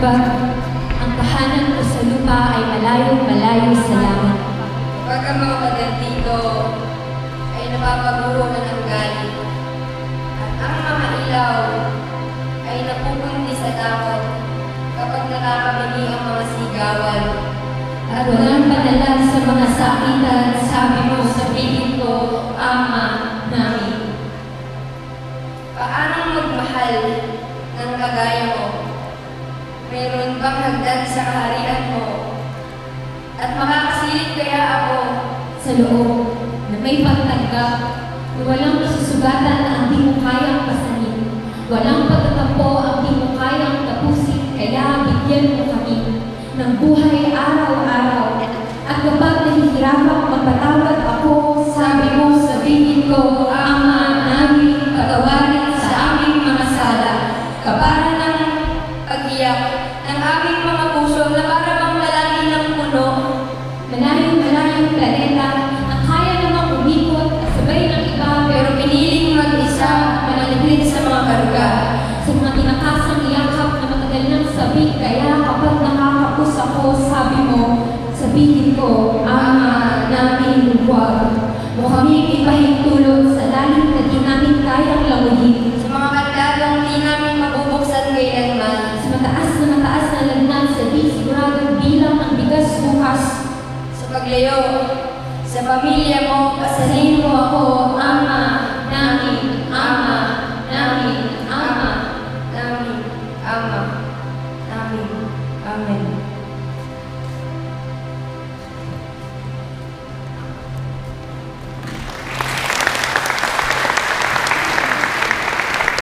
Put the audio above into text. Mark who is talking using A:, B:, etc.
A: Kapag ang tahanan ko sa lupa ay malayo-malayo sa langit.
B: Kapag ang mga pader dito ay napapaguro na ng galit, at ang mga ilaw ay napupunti sa takot kapag nakakabili ang mga sigawan.
A: At walang panalan sa mga sakitan, sabi mo sa piling ko, Ama namin.
B: Paanong magmahal ng kagaya mo? Mayroon bang hagdan sa kaharian mo? At makakasilip kaya ako
A: Sa loob na may pagtanggap, na walang masusugatan na ang di mo kayang pasanin. Walang pagtatampo ang di mo kayang tapusin, kaya bigyan mo kami ng buhay araw-araw. At kapag nahihirapang magpatawad ako, sabi mo sa bibig ko, Ama namin, patawarin sa aming mga sala.
B: kapara ng pag-iyak ng aming mga puso na para bang malaki ng puno.
A: Malayong-malayong planeta ang kaya namang umikot kasabay ng iba,
B: Pero piniling mag-isa, mananatili sa mga karuga.
A: sa mga tinakasang iyakap na matagal ng sabi, kaya kapag nakakapos ako, sabi mo, sabihin ko, Ama namin, huwag mo kaming ipahintulot sa lalim na di namin kayang languyin.
B: Sa mga kandadong di namin mabubuksan kailanman.
A: Sa mataas na lagnat sa di siguradong bilang ang bigas bukas.
B: Sa paglayo, sa pamilya mo,
A: Pasanin mo ako, Ama namin, Ama namin, Ama.
B: namin, Ama, namin, Amen.